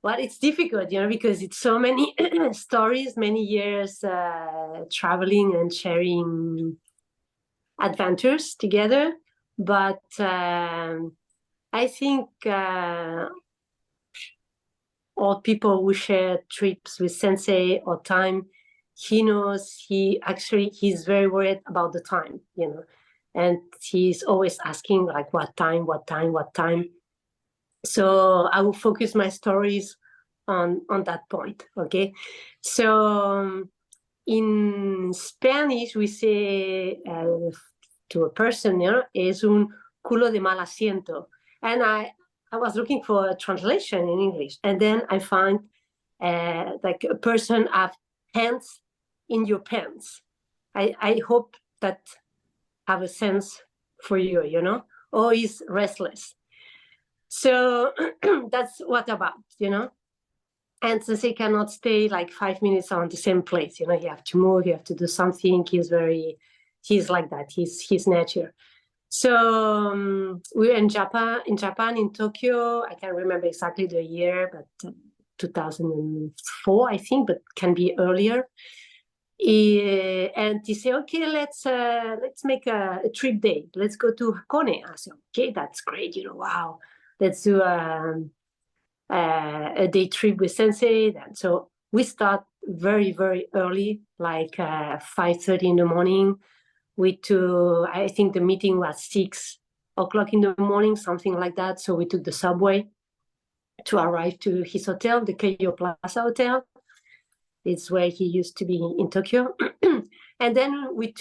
Well, it's difficult, because it's so many stories, many years traveling and sharing adventures together. But I think all people who share trips with Sensei or time, he knows he's very worried about the time. And he's always asking like, what time, what time, what time. So I will focus my stories on that point, okay? So in Spanish, we say to a person, es un culo de mal asiento. And I was looking for a translation in English. And then I find like a person have hands in your pants. I hope that have a sense for you, or is restless. So that's what about. And since he cannot stay like 5 minutes on the same place, you have to move, you have to do something. He's like that. He's nature. So we were in Japan, in Tokyo. I can't remember exactly the year, but 2004, I think, but can be earlier. And he said, okay, let's make a trip day. Let's go to Hakone. I said, okay, that's great. Wow. Let's do a day trip with Sensei. And so we start very, very early, like 5:30 in the morning. I think the meeting was 6 o'clock in the morning, something like that. So we took the subway to arrive to his hotel, the Keio Plaza Hotel. It's where he used to be in Tokyo. And then we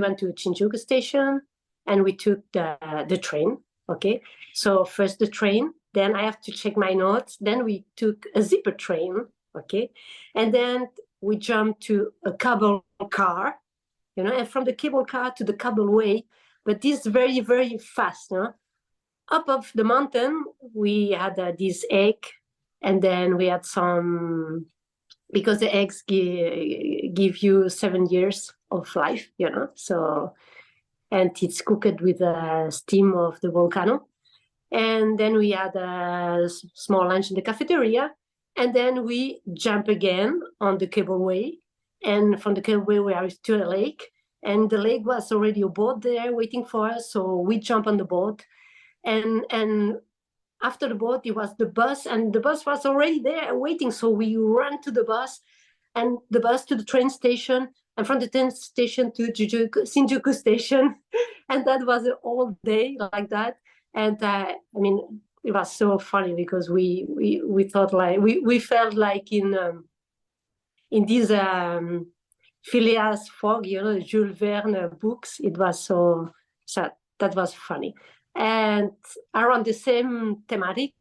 went to Shinjuku Station and we took the train. Okay. So first the train, then I have to check my notes. Then we took a zipper train. Okay. And then we jumped to a cable car, and from the cable car to the cableway. But this very, very fast, Up of the mountain, we had this egg, and then we had some, because the eggs give you 7 years of life, so, and it's cooked with the steam of the volcano. And then we had a small lunch in the cafeteria, and then we jump again on the cableway, and from the cableway we are to a lake, and the lake was already a boat there waiting for us, so we jump on the boat, and after the boat, it was the bus, and the bus was already there waiting. So we ran to the bus, and the bus to the train station, and from the train station to Shinjuku Station. And that was all day like that. And it was so funny because we thought like, we felt like in these Phileas Fogg, Jules Verne books. It was so that was funny. And around the same thematic,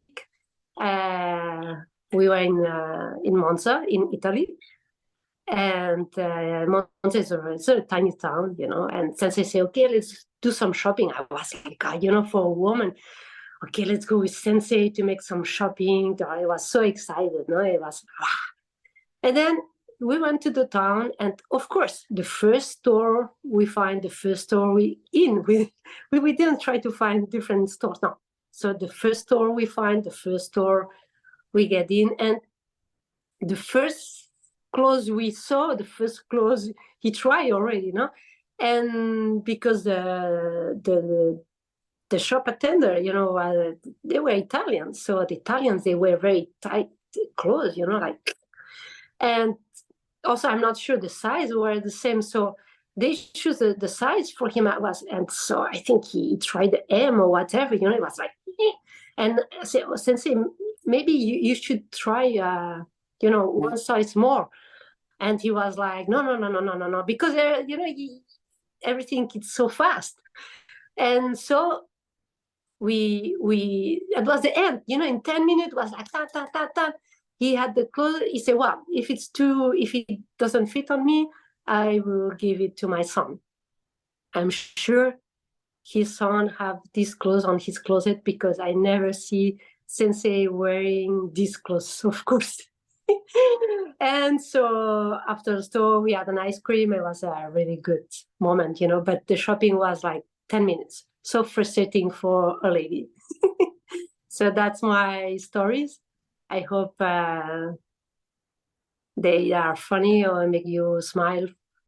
we were in Monza, in Italy. And Monza is a tiny town, and Sensei said, okay, let's do some shopping. I was like, for a woman, okay, let's go with Sensei to make some shopping. I was so excited, It was, and then we went to the town, and of course, the first store we didn't try to find different stores, no. So the first store we find, the first store we get in, and the first clothes we saw, the first clothes he tried already, and because the shop attender, they were Italians, so the Italians, they wear very tight clothes, like, and also, I'm not sure the size were the same. So they choose the size for him. And so I think he tried the M or whatever, it was like, eh. And I said, Sensei, maybe you should try, one size more. And he was like, no, because, everything is so fast. And so it was the end, in 10 minutes, it was like, ta. He had the clothes. He said, well, if it doesn't fit on me, I will give it to my son. I'm sure his son have these clothes on his closet because I never see Sensei wearing these clothes, of course. And so after the store, we had an ice cream. It was a really good moment, but the shopping was like 10 minutes. So frustrating for a lady. So that's my stories. I hope they are funny or make you smile